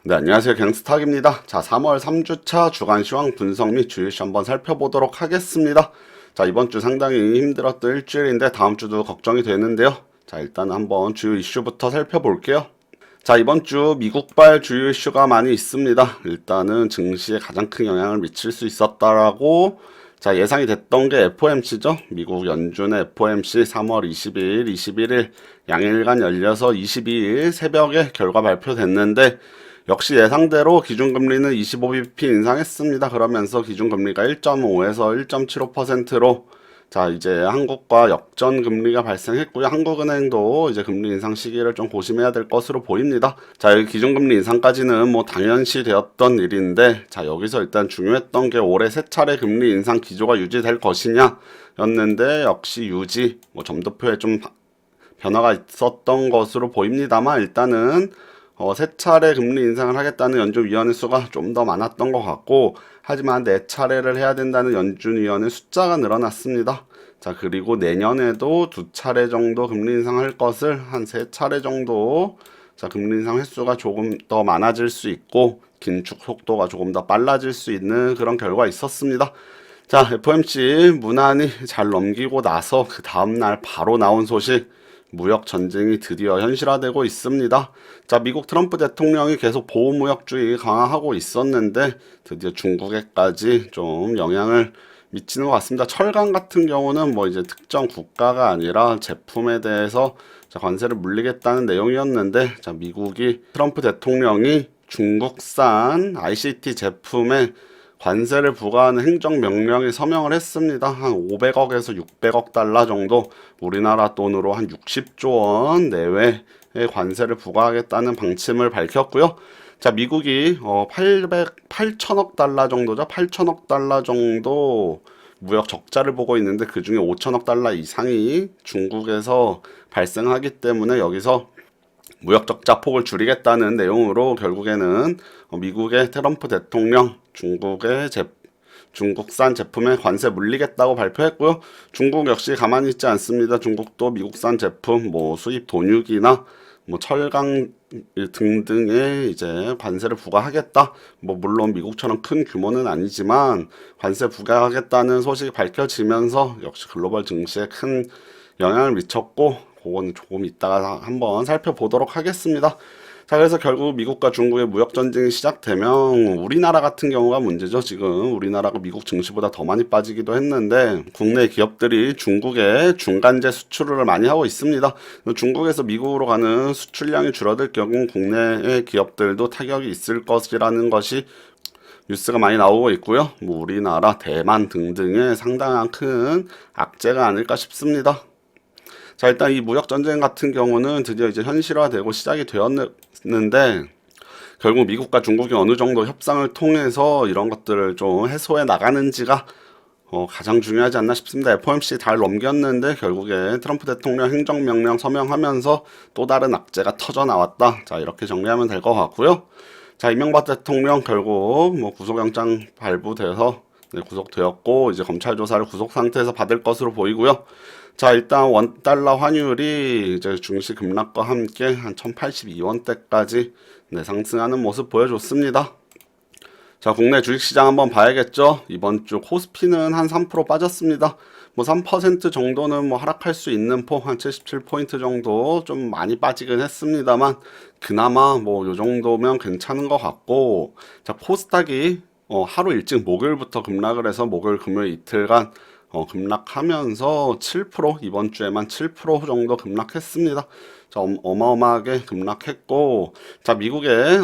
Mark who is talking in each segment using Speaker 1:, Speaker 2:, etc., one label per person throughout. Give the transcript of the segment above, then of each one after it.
Speaker 1: 네, 안녕하세요. 갱스탁입니다. 자, 3월 3주차 주간 시황 분석 및 주요 이슈 한번 살펴보도록 하겠습니다. 자, 이번 주 상당히 힘들었던 일주일인데 다음 주도 걱정이 되는데요. 자, 일단 한번 주요 이슈부터 살펴볼게요. 자, 이번 주 미국발 주요 이슈가 많이 있습니다. 일단은 증시에 가장 큰 영향을 미칠 수 있었다라고 자, 예상이 됐던 게 FOMC죠. 미국 연준의 FOMC 3월 20일, 21일 양일간 열려서 22일 새벽에 결과 발표됐는데 역시 예상대로 기준금리는 25bp 인상했습니다. 그러면서 기준금리가 1.5에서 1.75%로 자, 이제 한국과 역전 금리가 발생했고요. 한국은행도 이제 금리 인상 시기를 좀 고심해야 될 것으로 보입니다. 자, 여기 기준금리 인상까지는 뭐 당연시 되었던 일인데, 자, 여기서 일단 중요했던 게 올해 세 차례 금리 인상 기조가 유지될 것이냐 였는데, 역시 유지, 뭐 점도표에 좀 변화가 있었던 것으로 보입니다만, 일단은 세 차례 금리 인상을 하겠다는 연준위원회 수가 좀 더 많았던 것 같고, 하지만 네 차례를 해야 된다는 연준위원회 숫자가 늘어났습니다. 자, 그리고 내년에도 두 차례 정도 금리 인상할 것을 한 세 차례 정도 자, 금리 인상 횟수가 조금 더 많아질 수 있고 긴축 속도가 조금 더 빨라질 수 있는 그런 결과가 있었습니다. 자, FOMC 무난히 잘 넘기고 나서 그 다음날 바로 나온 소식 무역 전쟁이 드디어 현실화되고 있습니다. 자, 미국 트럼프 대통령이 계속 보호무역주의 강화하고 있었는데 드디어 중국에까지 좀 영향을 미치는 것 같습니다. 철강 같은 경우는 뭐 이제 특정 국가가 아니라 제품에 대해서 자, 관세를 물리겠다는 내용이었는데 자, 미국이 트럼프 대통령이 중국산 ICT 제품에 관세를 부과하는 행정명령에 서명을 했습니다. 한 500억에서 600억 달러 정도 우리나라 돈으로 한 60조 원 내외의 관세를 부과하겠다는 방침을 밝혔고요. 자, 미국이 8천억 달러 정도죠. 8천억 달러 정도 무역 적자를 보고 있는데 그 중에 5천억 달러 이상이 중국에서 발생하기 때문에 여기서 무역 적자 폭을 줄이겠다는 내용으로 결국에는 미국의 트럼프 대통령 중국산 제품에 관세 물리겠다고 발표했고요. 중국 역시 가만히 있지 않습니다. 중국도 미국산 제품 뭐 수입 돈육이나 뭐 철강 등등에 이제 관세를 부과하겠다. 뭐 물론 미국처럼 큰 규모는 아니지만 관세 부과하겠다는 소식이 밝혀지면서 역시 글로벌 증시에 큰 영향을 미쳤고 그거는 조금 이따가 한번 살펴보도록 하겠습니다. 자, 그래서 결국 미국과 중국의 무역 전쟁이 시작되면 우리나라 같은 경우가 문제죠. 지금 우리나라가 미국 증시보다 더 많이 빠지기도 했는데 국내 기업들이 중국에 중간재 수출을 많이 하고 있습니다. 중국에서 미국으로 가는 수출량이 줄어들 경우 국내의 기업들도 타격이 있을 것이라는 것이 뉴스가 많이 나오고 있고요. 뭐 우리나라, 대만 등등의 상당한 큰 악재가 아닐까 싶습니다. 자, 일단 이 무역 전쟁 같은 경우는 드디어 이제 현실화되고 시작이 되었는데 결국 미국과 중국이 어느 정도 협상을 통해서 이런 것들을 좀 해소해 나가는지가 가장 중요하지 않나 싶습니다. FOMC 잘 넘겼는데 결국에 트럼프 대통령 행정명령 서명하면서 또 다른 악재가 터져 나왔다. 자, 이렇게 정리하면 될 것 같고요. 자, 이명박 대통령 결국 뭐 구속영장 발부돼서 네, 구속되었고 이제 검찰 조사를 구속 상태에서 받을 것으로 보이고요. 자, 일단 원달러 환율이 이제 증시 급락과 함께 한 1082원대까지 네, 상승하는 모습 보여줬습니다. 자, 국내 주식시장 한번 봐야겠죠. 이번 주 코스피는 한 3% 빠졌습니다. 뭐 3% 정도는 뭐 하락할 수 있는 폭, 한 77포인트 정도 좀 많이 빠지긴 했습니다만 그나마 뭐 요 정도면 괜찮은 것 같고 자, 코스닥이 하루 일찍 목요일부터 급락을 해서 목요일 금요일 이틀간 급락하면서 7% 이번 주에만 7% 정도 급락했습니다. 자, 어마어마하게 급락했고 자, 미국의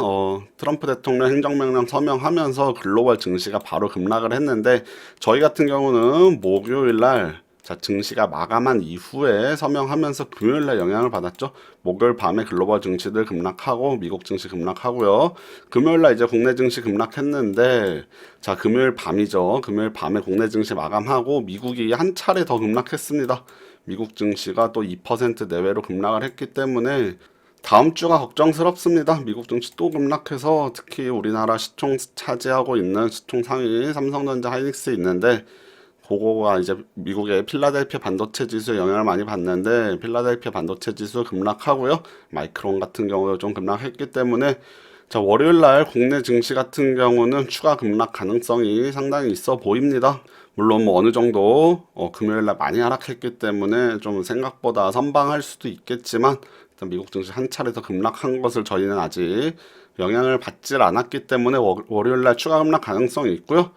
Speaker 1: 트럼프 대통령 행정명령 서명하면서 글로벌 증시가 바로 급락을 했는데 저희 같은 경우는 목요일 날 자, 증시가 마감한 이후에 서명하면서 금요일 날 영향을 받았죠. 목요일 밤에 글로벌 증시들 급락하고 미국 증시 급락하고요. 금요일 날 이제 국내 증시 급락했는데 자, 금요일 밤이죠. 금요일 밤에 국내 증시 마감하고 미국이 한 차례 더 급락했습니다. 미국 증시가 또 2% 내외로 급락을 했기 때문에 다음 주가 걱정스럽습니다. 미국 증시 또 급락해서 특히 우리나라 시총 차지하고 있는 시총 상위 삼성전자 하이닉스 있는데 그거가 이제 미국의 필라델피아 반도체 지수에 영향을 많이 받는데 필라델피아 반도체 지수 급락하고요. 마이크론 같은 경우도 좀 급락했기 때문에 자, 월요일 날 국내 증시 같은 경우는 추가 급락 가능성이 상당히 있어 보입니다. 물론 뭐 어느 정도 금요일 날 많이 하락했기 때문에 좀 생각보다 선방할 수도 있겠지만 일단 미국 증시 한 차례 더 급락한 것을 저희는 아직 영향을 받질 않았기 때문에 월요일 날 추가 급락 가능성이 있고요.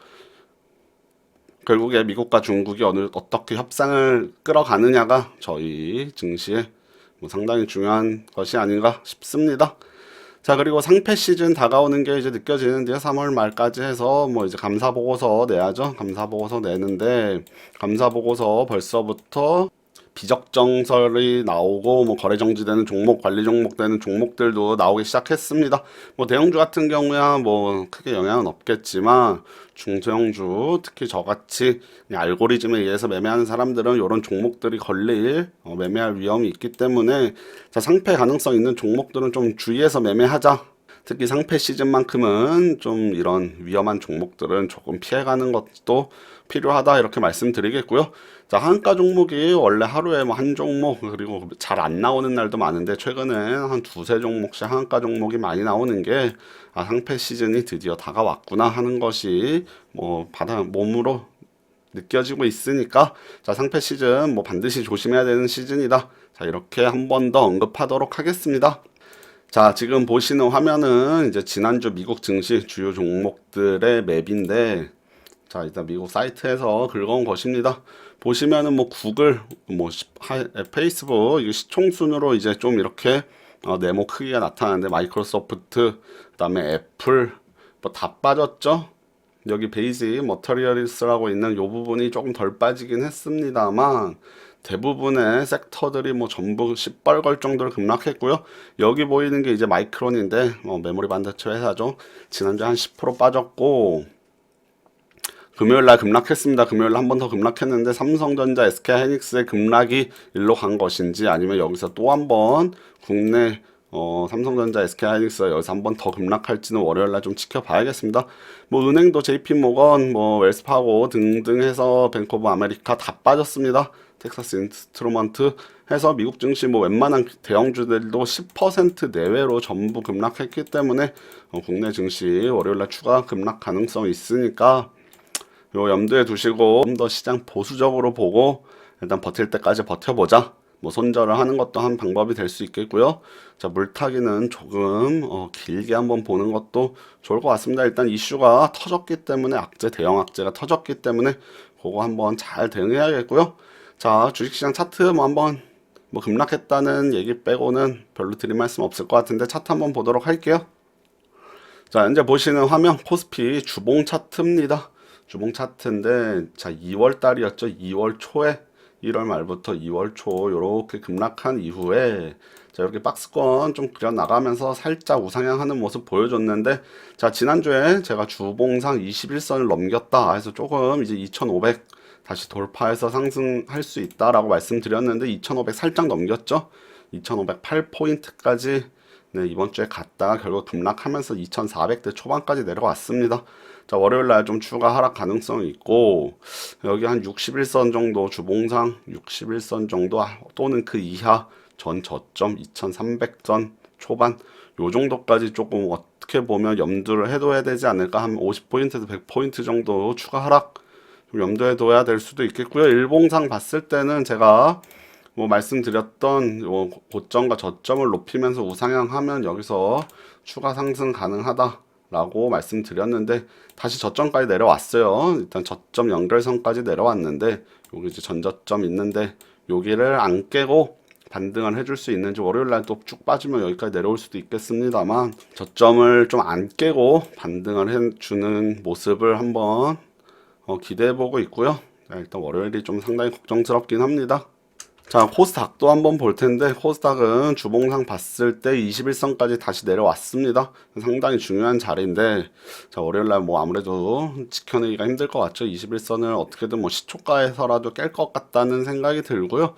Speaker 1: 결국에 미국과 중국이 어떻게 협상을 끌어가느냐가 저희 증시에 뭐 상당히 중요한 것이 아닌가 싶습니다. 자, 그리고 상패 시즌 다가오는 게 이제 느껴지는데요. 3월 말까지 해서 뭐 이제 감사 보고서 내야죠. 감사 보고서 내는데 감사 보고서 벌써부터 비적정설이 나오고 뭐 거래 정지되는 종목, 관리 종목 되는 종목들도 나오기 시작했습니다. 뭐 대형주 같은 경우야 뭐 크게 영향은 없겠지만 중소형주 특히 저같이 알고리즘에 의해서 매매하는 사람들은 이런 종목들이 걸릴 매매할 위험이 있기 때문에 자, 상패 가능성 있는 종목들은 좀 주의해서 매매하자. 특히 상패 시즌만큼은 좀 이런 위험한 종목들은 조금 피해가는 것도 필요하다 이렇게 말씀드리겠고요. 자, 한가 종목이 원래 하루에 뭐 한 종목 그리고 잘 안 나오는 날도 많은데 최근에 한 두세 종목씩 한가 종목이 많이 나오는 게 상패 시즌이 드디어 다가왔구나 하는 것이 뭐 바다 몸으로 느껴지고 있으니까 자, 상패 시즌 뭐 반드시 조심해야 되는 시즌이다. 자, 이렇게 한 번 더 언급하도록 하겠습니다. 자, 지금 보시는 화면은 이제 지난주 미국 증시 주요 종목들의 맵인데, 자, 일단 미국 사이트에서 긁어온 것입니다. 보시면은 뭐 구글, 뭐 페이스북, 이게 시총순으로 이제 좀 이렇게 네모 크기가 나타나는데 마이크로소프트, 그다음에 애플, 뭐 다 빠졌죠? 여기 베이직 머터리얼스라고 있는 요 부분이 조금 덜 빠지긴 했습니다만 대부분의 섹터들이 뭐 전부 시뻘걸 정도로 급락했고요. 여기 보이는 게 이제 마이크론인데 메모리 반도체 회사죠. 지난주에 한 10% 빠졌고 금요일 날 급락했습니다. 금요일 날 한 번 더 급락했는데 삼성전자, SK하이닉스의 급락이 일로 간 것인지 아니면 여기서 또 한 번 국내 삼성전자, SK하이닉스가 여기서 한 번 더 급락할지는 월요일 날 좀 지켜봐야겠습니다. 뭐 은행도 JP모건, 뭐 웰스파고 등등 해서 뱅크 오브 아메리카 다 빠졌습니다. 텍사스 인스트루먼트 해서 미국 증시 뭐 웬만한 대형주들도 10% 내외로 전부 급락했기 때문에 국내 증시 월요일 날 추가 급락 가능성이 있으니까 요 염두에 두시고 좀 더 시장 보수적으로 보고 일단 버틸 때까지 버텨보자. 뭐 손절을 하는 것도 한 방법이 될 수 있겠고요. 자, 물타기는 조금 길게 한번 보는 것도 좋을 것 같습니다. 일단 이슈가 터졌기 때문에 대형 악재가 터졌기 때문에 그거 한번 잘 대응해야겠고요. 자, 주식시장 차트 뭐 한번 뭐 급락했다는 얘기 빼고는 별로 드릴 말씀 없을 것 같은데 차트 한번 보도록 할게요. 자, 현재 보시는 화면 코스피 주봉 차트입니다. 주봉 차트인데 자, 2월 달이었죠. 2월 초에 1월 말부터 2월 초 이렇게 급락한 이후에 자, 이렇게 박스권 좀 그려 나가면서 살짝 우상향하는 모습 보여줬는데 자, 지난주에 제가 주봉상 21선을 넘겼다 해서 조금 이제 2500 다시 돌파해서 상승할 수 있다라고 말씀드렸는데 2500 살짝 넘겼죠. 2508포인트까지 네, 이번 주에 갔다가 결국 급락하면서 2400대 초반까지 내려왔습니다. 자, 월요일 날 좀 추가 하락 가능성이 있고 여기 한 61선 정도 주봉상 61선 정도 또는 그 이하 전 저점 2300선 초반 요 정도까지 조금 어떻게 보면 염두를 해둬야 되지 않을까. 한 50포인트에서 100포인트 정도 추가 하락 좀 염두에 둬야 될 수도 있겠고요. 일봉상 봤을 때는 제가 뭐 말씀드렸던 고점과 저점을 높이면서 우상향하면 여기서 추가 상승 가능하다라고 말씀드렸는데 다시 저점까지 내려왔어요. 일단 저점 연결선까지 내려왔는데 여기 이제 전저점 있는데 여기를 안 깨고 반등을 해줄 수 있는지 월요일 날 또 쭉 빠지면 여기까지 내려올 수도 있겠습니다만 저점을 좀 안 깨고 반등을 해주는 모습을 한번 기대해보고 있고요. 일단 월요일이 좀 상당히 걱정스럽긴 합니다. 자, 코스닥도 한번 볼 텐데 코스닥은 주봉상 봤을 때 21선까지 다시 내려왔습니다. 상당히 중요한 자리인데 자, 월요일날 뭐 아무래도 지켜내기가 힘들 것 같죠. 21선을 어떻게든 뭐 시초가에서라도 깰 것 같다는 생각이 들고요.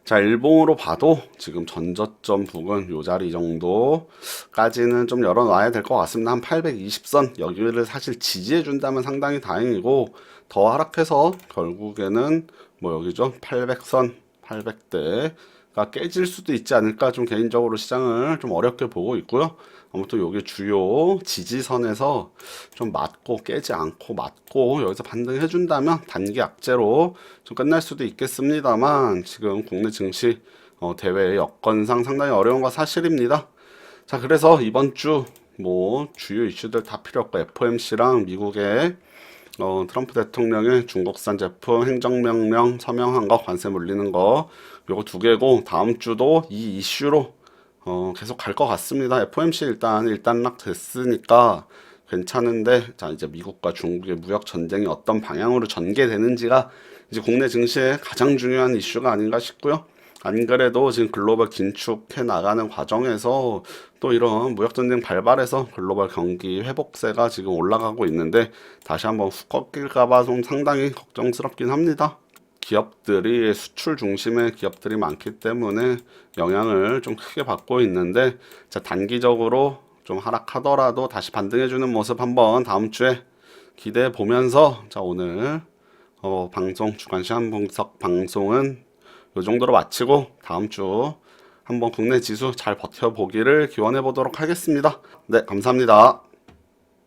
Speaker 1: 자, 일봉으로 봐도 지금 전저점 부근 요 자리 정도까지는 좀 열어놔야 될 것 같습니다. 한 820선 여기를 사실 지지해 준다면 상당히 다행이고 더 하락해서 결국에는 뭐 여기죠. 800선 800대가 깨질 수도 있지 않을까 좀 개인적으로 시장을 좀 어렵게 보고 있고요. 아무튼 요게 주요 지지선에서 좀 맞고 깨지 않고 맞고 여기서 반등해 준다면 단기 악재로 좀 끝날 수도 있겠습니다만 지금 국내 증시 대외 여건상 상당히 어려운 거 사실입니다. 자, 그래서 이번 주 뭐 주요 이슈들 다 필요 없고 FOMC랑 미국의 트럼프 대통령의 중국산 제품 행정명령 서명한 거 관세 물리는 거 요거 두 개고 다음 주도 이 이슈로 계속 갈 것 같습니다. FOMC 일단 일단락 됐으니까 괜찮은데 자 이제 미국과 중국의 무역 전쟁이 어떤 방향으로 전개되는지가 이제 국내 증시의 가장 중요한 이슈가 아닌가 싶고요. 안 그래도 지금 글로벌 긴축해 나가는 과정에서 또 이런 무역전쟁 발발해서 글로벌 경기 회복세가 지금 올라가고 있는데 다시 한번 훅 꺾일까봐 좀 상당히 걱정스럽긴 합니다. 기업들이 수출 중심의 기업들이 많기 때문에 영향을 좀 크게 받고 있는데 자 단기적으로 좀 하락하더라도 다시 반등해주는 모습 한번 다음 주에 기대해 보면서 자 오늘 방송 주간 시황 분석 방송은 이 정도로 마치고 다음 주 한번 국내 지수 잘 버텨보기를 기원해 보도록 하겠습니다. 네, 감사합니다.